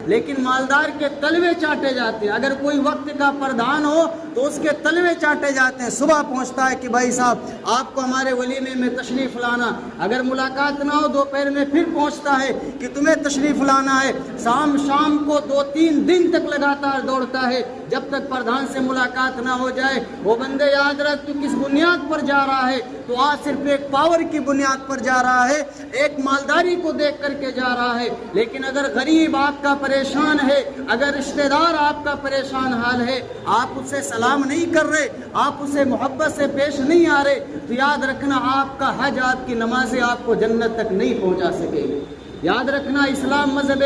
لیکن مالدار کے تلوے چاٹے جاتے ہیں. اگر کوئی وقت کا پردھان ہو تو اس کے تلوے چاٹے جاتے ہیں. صبح پہنچتا ہے کہ بھائی صاحب آپ کو ہمارے ولیمے میں تشریف لانا. اگر ملاقات نہ ہو دوپہر میں پھر پہنچتا ہے کہ تمہیں تشریف لانا ہے. شام کو 2-3 دن تک لگاتار دوڑتا ہے جب تک پردھان سے ملاقات نہ ہو جائے. وہ بندے یاد رکھ تو کس بنیاد پر جا رہا ہے؟ تو آج صرف ایک پاور کی بنیاد پر جا رہا ہے, ایک مالداری کو دیکھ کر کے جا رہا ہے. لیکن اگر غریب آپ کا پریشان ہے, اگر رشتہ دار آپ کا پریشان حال ہے, آپ اس سے سلام نہیں کر رہے, آپ اسے محبت سے پیش نہیں آ رہے, تو یاد رکھنا آپ کا حج, آپ کی نمازیں آپ کو جنت تک نہیں پہنچا سکے گی. یاد رکھنا اسلام مذہب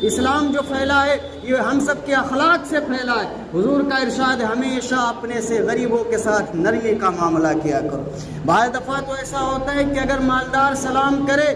اسلام جو پھیلا ہے یہ ہم سب کے اخلاق سے پھیلا ہے. حضور کا ارشاد ہے ہمیشہ اپنے سے غریبوں کے ساتھ نرمی کا معاملہ کیا کرو. بعض دفعہ تو ایسا ہوتا ہے کہ اگر مالدار سلام کرے,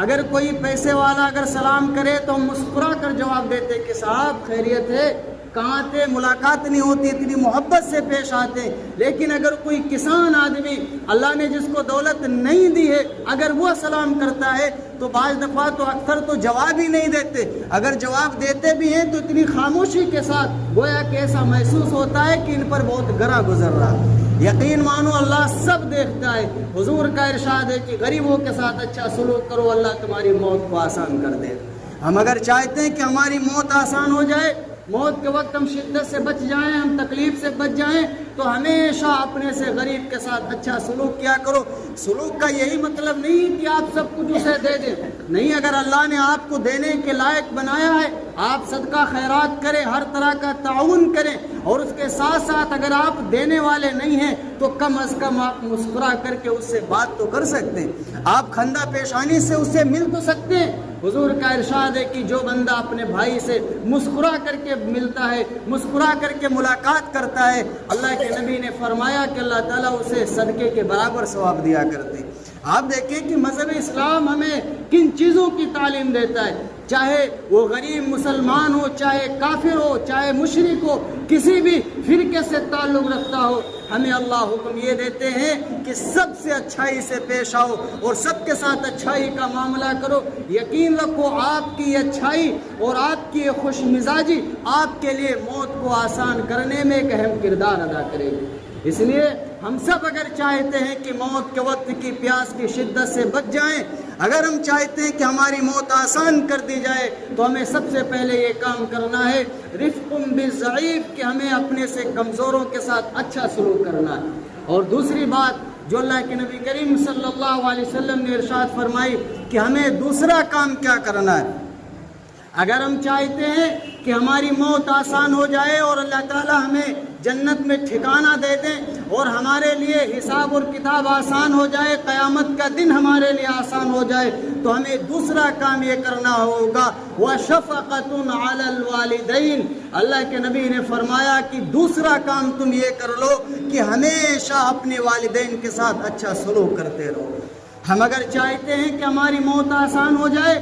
اگر کوئی پیسے والا اگر سلام کرے تو ہم مسکرا کر جواب دیتے کہ صاحب خیریت ہے, کہاں تھے, ملاقات نہیں ہوتی, اتنی محبت سے پیش آتے. لیکن اگر کوئی کسان آدمی, اللہ نے جس کو دولت نہیں دی ہے, اگر وہ سلام کرتا ہے تو بعض دفعہ تو اکثر تو جواب ہی نہیں دیتے. اگر جواب دیتے بھی ہیں تو اتنی خاموشی کے ساتھ, گویا کہ ایسا محسوس ہوتا ہے کہ ان پر بہت گرا گزر رہا. یقین مانو اللہ سب دیکھتا ہے. حضور کا ارشاد ہے کہ غریبوں کے ساتھ اچھا سلوک کرو, اللہ تمہاری موت کو آسان کر دے. ہم اگر چاہتے ہیں کہ ہماری موت آسان ہو جائے, موت کے وقت ہم شدت سے بچ جائیں, ہم تکلیف سے بچ جائیں, تو ہمیشہ اپنے سے غریب کے ساتھ اچھا سلوک کیا کرو. سلوک کا یہی مطلب نہیں کہ آپ سب کچھ اسے دے دیں, نہیں. اگر اللہ نے آپ کو دینے کے لائق بنایا ہے, آپ صدقہ خیرات کریں, ہر طرح کا تعاون کریں, اور اس کے ساتھ ساتھ اگر آپ دینے والے نہیں ہیں تو کم از کم آپ مسکرا کر کے اس سے بات تو کر سکتے ہیں, آپ خندہ پیشانی سے اس سے مل تو سکتے ہیں. حضور کا ارشاد ہے کہ جو بندہ اپنے بھائی سے مسکرا کر کے ملتا ہے, مسکرا کر کے ملاقات کرتا ہے, اللہ کے نبی نے فرمایا کہ اللہ تعالیٰ اسے صدقے کے برابر ثواب دیا کرتے. آپ دیکھیں کہ مذہب اسلام ہمیں کن چیزوں کی تعلیم دیتا ہے, چاہے وہ غریب مسلمان ہو, چاہے کافر ہو, چاہے مشرک ہو, کسی بھی فرقے سے تعلق رکھتا ہو, ہمیں اللہ حکم یہ دیتے ہیں کہ سب سے اچھائی سے پیش آؤ اور سب کے ساتھ اچھائی کا معاملہ کرو. یقین رکھو آپ کی اچھائی اور آپ کی خوش مزاجی آپ کے لیے موت کو آسان کرنے میں ایک اہم کردار ادا کرے گی. اس لیے ہم سب اگر چاہتے ہیں کہ موت کے وقت کی پیاس کی شدت سے بچ جائیں, اگر ہم چاہتے ہیں کہ ہماری موت آسان کر دی جائے, تو ہمیں سب سے پہلے یہ کام کرنا ہے رفق بالضعیف, کہ ہمیں اپنے سے کمزوروں کے ساتھ اچھا سلوک کرنا ہے. اور دوسری بات جو اللہ کے نبی کریم صلی اللہ علیہ وسلم نے ارشاد فرمائی کہ ہمیں دوسرا کام کیا کرنا ہے. اگر ہم چاہتے ہیں کہ ہماری موت آسان ہو جائے اور اللہ تعالیٰ ہمیں جنت میں ٹھکانہ دے دیں اور ہمارے لیے حساب اور کتاب آسان ہو جائے, قیامت کا دن ہمارے لیے آسان ہو جائے, تو ہمیں دوسرا کام یہ کرنا ہوگا وَشَفَقَةٌ عَلَى الْوَالِدَيْنِ. اللہ کے نبی نے فرمایا کہ دوسرا کام تم یہ کر لو کہ ہمیشہ اپنے والدین کے ساتھ اچھا سلوک کرتے رہو. ہم اگر چاہتے ہیں کہ ہماری موت آسان ہو جائے,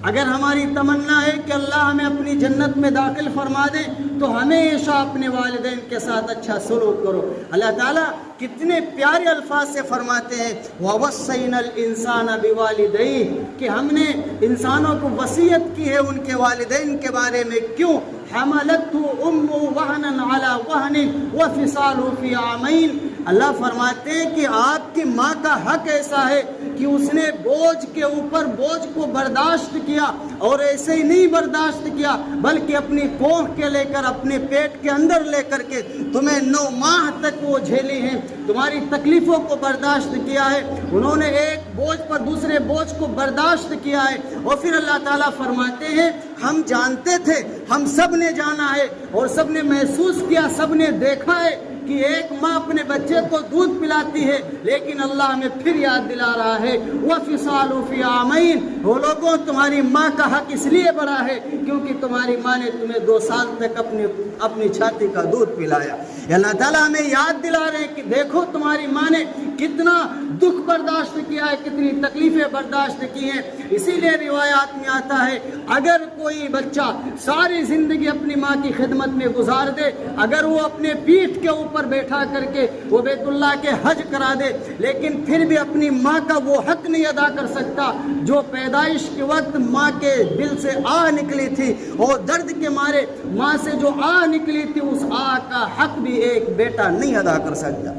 اگر ہماری تمنا ہے کہ اللہ ہمیں اپنی جنت میں داخل فرما دے, تو ہمیشہ اپنے والدین کے ساتھ اچھا سلوک کرو. اللہ تعالیٰ کتنے پیارے الفاظ سے فرماتے ہیں وَوَصَّيْنَا الْإِنسَانَ بِوَالِدَيْهِ, کہ ہم نے انسانوں کو وصیت کی ہے ان کے والدین کے بارے میں. کیوں؟ حَمَلَتْهُ أُمُّهُ وَهْنًا عَلَى وَهْنٍ وَفِصَالُهُ فِي عَامَيْنِ. اللہ فرماتے ہیں کہ آپ کی ماں کا حق ایسا ہے کہ اس نے بوجھ کے اوپر بوجھ کو برداشت کیا, اور ایسے ہی نہیں برداشت کیا بلکہ اپنی کوکھ کے لے کر اپنے پیٹ کے اندر لے کر کے تمہیں 9 ماہ تک وہ جھیلی ہیں, تمہاری تکلیفوں کو برداشت کیا ہے. انہوں نے ایک بوجھ پر دوسرے بوجھ کو برداشت کیا ہے. اور پھر اللہ تعالیٰ فرماتے ہیں ہم جانتے تھے, ہم سب نے جانا ہے اور سب نے محسوس کیا, سب نے دیکھا ہے کہ ایک ماں اپنے بچے کو دودھ پلاتی ہے, لیکن اللہ ہمیں پھر یاد دلا رہا ہے وَفِصَالُهُ فِي عَامَيْنِ. وہ لوگوں تمہاری ماں کا حق اس لیے بڑا ہے کیونکہ تمہاری ماں نے تمہیں 2 سال تک اپنی چھاتی کا دودھ پلایا. اللہ تعالیٰ ہمیں یاد دلا رہے ہیں کہ دیکھو تمہاری ماں نے کتنا دکھ برداشت کیا ہے, کتنی تکلیفیں برداشت کی ہیں, اسی لیے روایات میں آتا ہے اگر کوئی بچہ ساری زندگی اپنی ماں کی خدمت میں گزار دے، اگر وہ اپنے پیٹھ کے اوپر بیٹھا کر کے وہ بیت اللہ کے حج کرا دے، لیکن پھر بھی اپنی ماں کا وہ حق نہیں ادا کر سکتا جو پیدائش کے وقت ماں کے دل سے آہ نکلی تھی، اور درد کے مارے ماں سے جو آہ نکلی تھی اس آہ کا حق بھی ایک بیٹا نہیں ادا کر سکتا۔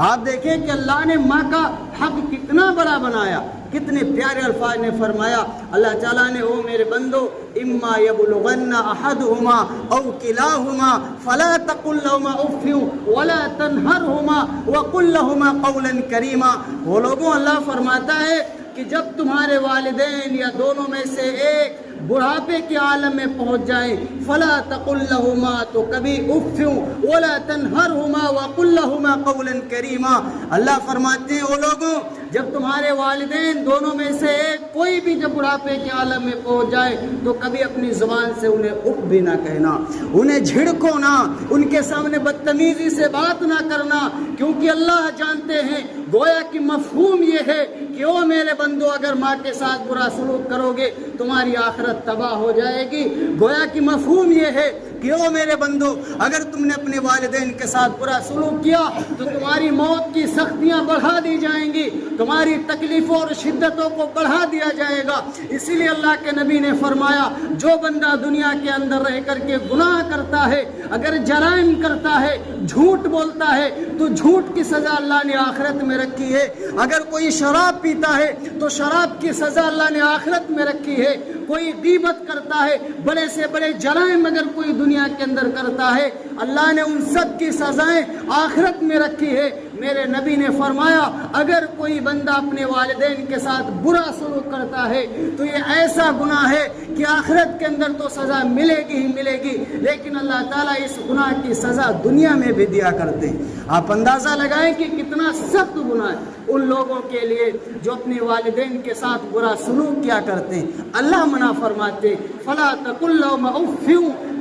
آپ دیکھیں کہ اللہ نے ماں کا حق کتنا بڑا بنایا، کتنے پیارے الفاظ نے فرمایا۔ اللہ تعالیٰ نے او میرے بندو اما یبلغن احدہما او کلاہما فلا تقل لہما اف ولا تنہرہما وقل لہما قولا کریما۔ وہ لوگوں اللہ فرماتا ہے کہ جب تمہارے والدین یا دونوں میں سے ایک بڑھاپے کے عالم میں پہنچ جائیں، فلا تقل لہما، تو کبھی اف ولا تنہرہما وقل لہما قولا کریما۔ اللہ فرماتے ہیں او لوگوں جب تمہارے والدین دونوں میں سے ایک کوئی بھی جب بڑھاپے کے عالم میں پہنچ جائے تو کبھی اپنی زبان سے انہیں اف بھی نہ کہنا، انہیں جھڑکو نہ، ان کے سامنے بدتمیزی سے بات نہ کرنا، کیونکہ اللہ جانتے ہیں گویا کہ مفہوم یہ ہے کہ او میرے بندو اگر ماں کے ساتھ برا سلوک کرو گے تمہاری آخرت تباہ ہو جائے گی۔ گویا کہ مفہوم یہ ہے کہ او میرے بندو اگر تم نے اپنے والدین کے ساتھ برا سلوک کیا تو تمہاری موت کی سختیاں بڑھا دی جائیں گی، تمہاری تکلیفوں اور شدتوں کو بڑھا دیا جائے گا۔ اسی لیے اللہ کے نبی نے فرمایا جو بندہ دنیا کے اندر رہ کر کے گناہ کرتا ہے، اگر جرائم کرتا ہے، جھوٹ بولتا ہے تو جھوٹ کی سزا اللہ نے آخرت میں رکھی ہے، اگر کوئی شراب پیتا ہے تو شراب کی سزا اللہ نے آخرت میں رکھی ہے، کوئی غیبت کرتا ہے، بڑے سے بڑے جرائم اگر کوئی دنیا کے اندر کرتا ہے اللہ نے ان سب کی سزائیں آخرت میں رکھی ہے۔ میرے نبی نے فرمایا اگر کوئی بندہ اپنے والدین کے ساتھ برا سلوک کرتا ہے تو یہ ایسا گناہ ہے کہ آخرت کے اندر تو سزا ملے گی ہی ملے گی، لیکن اللہ تعالیٰ اس گناہ کی سزا دنیا میں بھی دیا کرتے ہیں۔ آپ اندازہ لگائیں کہ کتنا سخت گناہ ہے ان لوگوں کے لیے جو اپنے والدین کے ساتھ برا سلوک کیا کرتے ہیں۔ اللہ منع فرماتے فلا تقل لہما اف،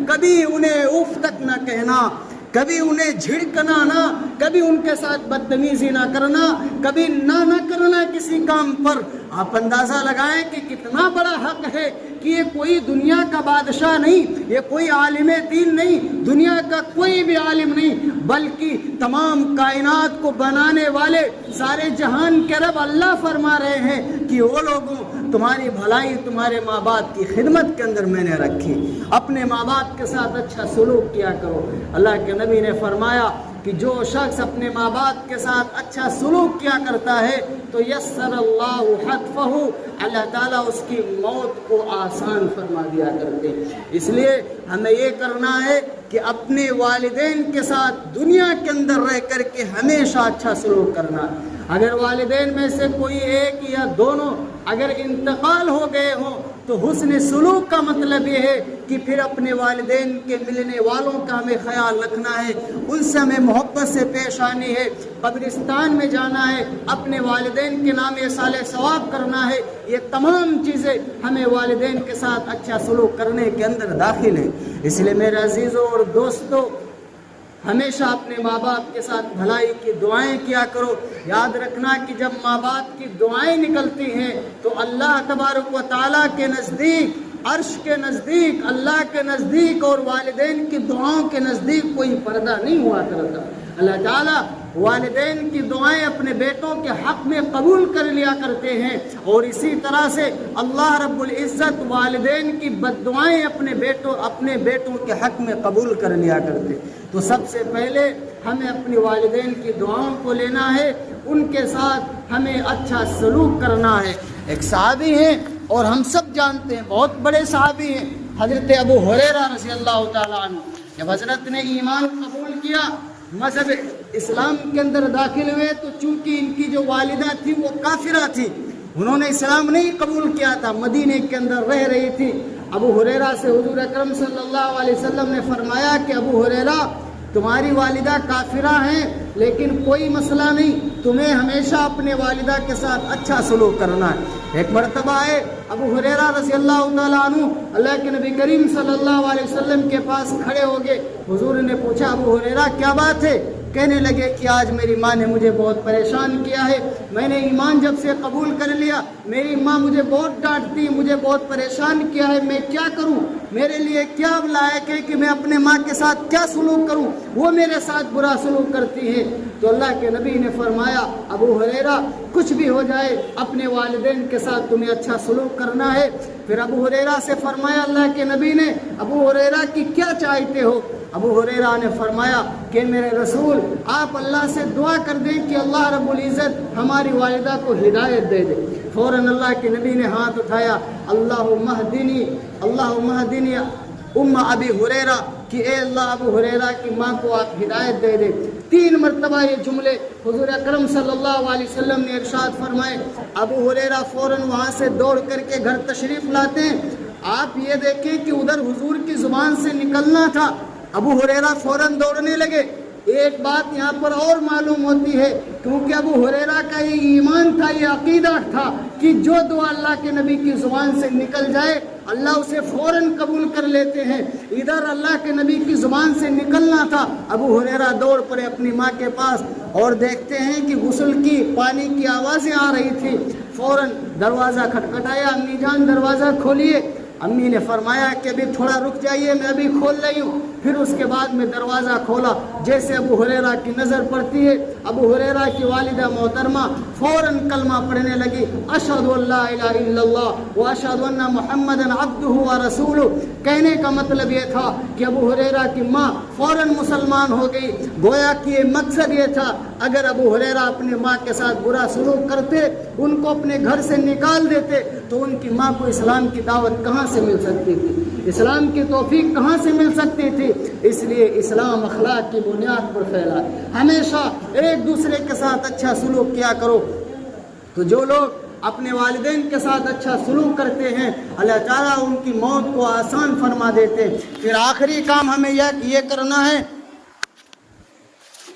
کبھی انہیں اف تک نہ کہنا، کبھی انہیں جھڑکنا نہ، کبھی ان کے ساتھ بدتمیزی نہ کرنا، کبھی نہ کرنا کسی کام پر۔ آپ اندازہ لگائیں کہ کتنا بڑا حق ہے کہ یہ کوئی دنیا کا بادشاہ نہیں، یہ کوئی عالم دین نہیں، دنیا کا کوئی بھی عالم نہیں، بلکہ تمام کائنات کو بنانے والے سارے جہان کے رب اللہ فرما رہے ہیں کہ وہ لوگوں تمہاری بھلائی تمہارے ماں باپ کی خدمت کے اندر میں نے رکھی، اپنے ماں باپ کے ساتھ اچھا سلوک کیا کرو۔ اللہ کے نبی نے فرمایا کہ جو شخص اپنے ماں باپ کے ساتھ اچھا سلوک کیا کرتا ہے تو یسر اللہ حتفہ، اللہ تعالیٰ اس کی موت کو آسان فرما دیا کرتے ہیں۔ اس لیے ہمیں یہ کرنا ہے کہ اپنے والدین کے ساتھ دنیا کے اندر رہ کر کے ہمیشہ اچھا سلوک کرنا۔ اگر والدین میں سے کوئی ایک یا دونوں اگر انتقال ہو گئے ہوں تو حسن سلوک کا مطلب یہ ہے کہ پھر اپنے والدین کے ملنے والوں کا ہمیں خیال رکھنا ہے، ان سے ہمیں محبت سے پیش آنی ہے، قبرستان میں جانا ہے، اپنے والدین کے نام صالح ثواب کرنا ہے۔ یہ تمام چیزیں ہمیں والدین کے ساتھ اچھا سلوک کرنے کے اندر داخل ہیں۔ اس لیے میرے عزیزوں اور دوستوں ہمیشہ اپنے ماں باپ کے ساتھ بھلائی کی دعائیں کیا کرو۔ یاد رکھنا کہ جب ماں باپ کی دعائیں نکلتی ہیں تو اللہ تبارک و تعالیٰ کے نزدیک، عرش کے نزدیک، اللہ کے نزدیک اور والدین کی دعاؤں کے نزدیک کوئی پردہ نہیں ہوا کرتا۔ اللہ تعالیٰ والدین کی دعائیں اپنے بیٹوں کے حق میں قبول کر لیا کرتے ہیں، اور اسی طرح سے اللہ رب العزت والدین کی بد دعائیں اپنے بیٹوں کے حق میں قبول کر لیا کرتے۔ تو سب سے پہلے ہمیں اپنی والدین کی دعاؤں کو لینا ہے، ان کے ساتھ ہمیں اچھا سلوک کرنا ہے۔ ایک صحابی ہیں اور ہم سب جانتے ہیں، بہت بڑے صحابی ہیں، حضرت ابو ہریرہ رضی اللہ تعالیٰ عنہ۔ جب حضرت نے ایمان قبول کیا، مذہب اسلام کے اندر داخل ہوئے، تو چونکہ ان کی جو والدہ تھی وہ کافرہ تھی، انہوں نے اسلام نہیں قبول کیا تھا، مدینے کے اندر رہ رہی تھی۔ ابو ہریرہ سے حضور اکرم صلی اللہ علیہ وسلم نے فرمایا کہ ابو ہریرہ تمہاری والدہ کافرہ ہیں لیکن کوئی مسئلہ نہیں، تمہیں ہمیشہ اپنے والدہ کے ساتھ اچھا سلوک کرنا ہے۔ ایک مرتبہ ہے ابو ہریرہ رضی اللہ تعالیٰ عنہ اللہ کے نبی کریم صلی اللہ علیہ وسلم کے پاس کھڑے ہو گئے۔ حضور نے پوچھا ابو ہریرہ کیا بات ہے؟ کہنے لگے کہ آج میری ماں نے مجھے بہت پریشان کیا ہے، میں نے ایمان جب سے قبول کر لیا میری ماں مجھے بہت ڈانٹتی، مجھے بہت پریشان کیا ہے، میں کیا کروں؟ میرے لیے کیا لائق ہے کہ میں اپنے ماں کے ساتھ کیا سلوک کروں؟ وہ میرے ساتھ برا سلوک کرتی ہے۔ تو اللہ کے نبی نے فرمایا ابو ہریرہ کچھ بھی ہو جائے اپنے والدین کے ساتھ تمہیں اچھا سلوک کرنا ہے۔ پھر ابو ہریرہ سے فرمایا اللہ کے نبی نے ابو ہریرہ کی کیا چاہتے ہو؟ ابو ہریرہ نے فرمایا کہ میرے رسول آپ اللہ سے دعا کر دیں کہ اللہ رب العزت ہماری والدہ کو ہدایت دے دے۔ فوراً اللہ کے نبی نے ہاتھ اٹھایا اللہم اہدنی ام ابی ہریرہ کہ اے اللہ ابو ہریرہ کی ماں کو آپ ہدایت دے دے۔ 3 مرتبہ یہ جملے حضور اکرم صلی اللہ علیہ وسلم نے ارشاد فرمائے۔ ابو ہریرہ فوراً وہاں سے دوڑ کر کے گھر تشریف لاتے ہیں۔ آپ یہ دیکھیں کہ ادھر حضور کی زبان سے نکلنا تھا، ابو ہریرہ فوراً دوڑنے لگے۔ ایک بات یہاں پر اور معلوم ہوتی ہے کیونکہ ابو ہریرہ کا یہ ایمان تھا، یہ عقیدہ تھا کہ جو دعا اللہ کے نبی کی زبان سے نکل جائے اللہ اسے فوراً قبول کر لیتے ہیں۔ ادھر اللہ کے نبی کی زبان سے نکلنا تھا، ابو ہریرہ دوڑ پڑے اپنی ماں کے پاس اور دیکھتے ہیں کہ غسل کی پانی کی آوازیں آ رہی تھی۔ فوراً دروازہ کھٹکھٹایا، امی جان دروازہ کھولیے۔ امی نے فرمایا کہ ابھی تھوڑا رک جائیے میں ابھی کھول رہی ہوں۔ پھر اس کے بعد میں دروازہ کھولا، جیسے ابو ہریرہ کی نظر پڑتی ہے ابو ہریرہ کی والدہ محترمہ فوراً کلمہ پڑھنے لگی اشہد ان لا الہ الا اللہ واشہد ان محمدا عبدہ ورسولہ۔ کہنے کا مطلب یہ تھا کہ ابو ہریرہ کی ماں فوراً مسلمان ہو گئی۔ گویا کہ یہ مقصد یہ تھا اگر ابو ہریرہ اپنی ماں کے ساتھ برا سلوک کرتے، ان کو اپنے گھر سے نکال دیتے تو ان کی ماں کو اسلام کی دعوت کہاں سے مل سکتی تھی، اسلام کی توفیق کہاں سے مل سکتی تھی؟ اس لیے اسلام اخلاق کی بنیاد پر پھیلا ہے۔ ہمیشہ ایک دوسرے کے ساتھ اچھا سلوک کیا کرو۔ تو جو لوگ اپنے والدین کے ساتھ اچھا سلوک کرتے ہیں اللہ تعالیٰ ان کی موت کو آسان فرما دیتے ہیں۔ پھر آخری کام ہمیں یہ کرنا ہے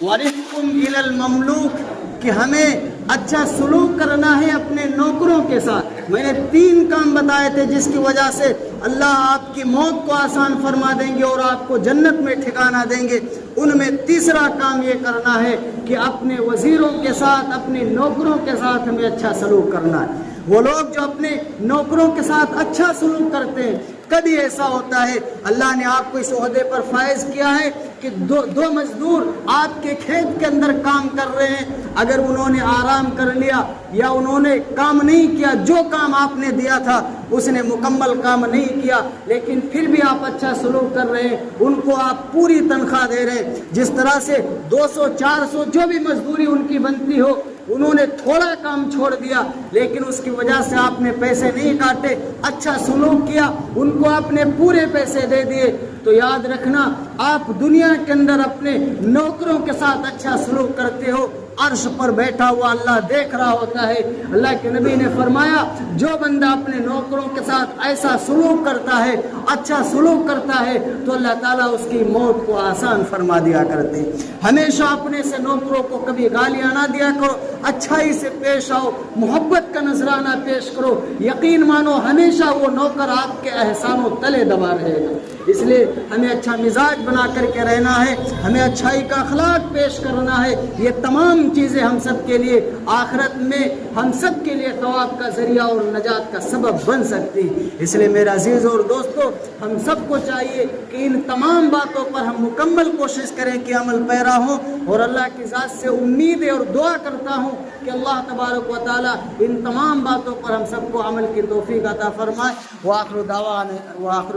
وَرِفْقٌ إِلَى الْمَمْلُوكِ کہ ہمیں اچھا سلوک کرنا ہے اپنے نوکروں کے ساتھ۔ میں نے 3 کام بتائے تھے جس کی وجہ سے اللہ آپ کی موت کو آسان فرما دیں گے اور آپ کو جنت میں ٹھکانہ دیں گے۔ ان میں تیسرا کام یہ کرنا ہے کہ اپنے وزیروں کے ساتھ اپنے نوکروں کے ساتھ ہمیں اچھا سلوک کرنا ہے۔ وہ لوگ جو اپنے نوکروں کے ساتھ اچھا سلوک کرتے ہیں، کبھی ایسا ہوتا ہے اللہ نے آپ کو اس عہدے پر فائز کیا ہے کہ دو مزدور آپ کے کھیت کے اندر کام کر رہے ہیں، اگر انہوں نے آرام کر لیا یا انہوں نے کام نہیں کیا، جو کام آپ نے دیا تھا اس نے مکمل کام نہیں کیا، لیکن پھر بھی آپ اچھا سلوک کر رہے ہیں، ان کو آپ پوری تنخواہ دے رہے ہیں۔ جس طرح سے 200-400 جو بھی مزدوری ان کی بنتی ہو، انہوں نے تھوڑا کام چھوڑ دیا لیکن اس کی وجہ سے آپ نے پیسے نہیں کاٹے، اچھا سلوک کیا، ان کو آپ نے پورے پیسے دے دیے، تو یاد رکھنا آپ دنیا کے اندر اپنے نوکروں کے ساتھ اچھا سلوک کرتے ہو، عرش پر بیٹھا ہوا اللہ دیکھ رہا ہوتا ہے۔ اللہ کے نبی نے فرمایا جو بندہ اپنے نوکروں کے ساتھ ایسا سلوک کرتا ہے، اچھا سلوک کرتا ہے، تو اللہ تعالیٰ اس کی موت کو آسان فرما دیا کرتے۔ ہمیشہ اپنے سے نوکروں کو کبھی گالیاں نہ دیا کرو، اچھائی سے پیش آؤ، محبت کا نذرانہ پیش کرو، یقین مانو ہمیشہ وہ نوکر آپ کے احسانوں تلے دبا رہے گا۔ اس لیے ہمیں اچھا مزاج بنا کر کے رہنا ہے، ہمیں اچھائی کا اخلاق پیش کرنا ہے۔ یہ تمام چیزیں ہم سب کے لیے آخرت میں ہم سب کے لیے ثواب کا ذریعہ اور نجات کا سبب بن سکتی۔ اس لیے میرا عزیز اور دوستو، ہم سب کو چاہیے کہ ان تمام باتوں پر ہم مکمل کوشش کریں کہ عمل پیرا ہوں، اور اللہ کی ذات سے امید اور دعا کرتا ہوں کہ اللہ تبارک و تعالی ان تمام باتوں پر ہم سب کو عمل کی توفیق عطا فرمائے۔ وآخر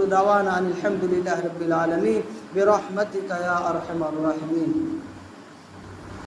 دعوانا ان الحمد للہ رب العالمین برحمتک یا ارحم الراحمین۔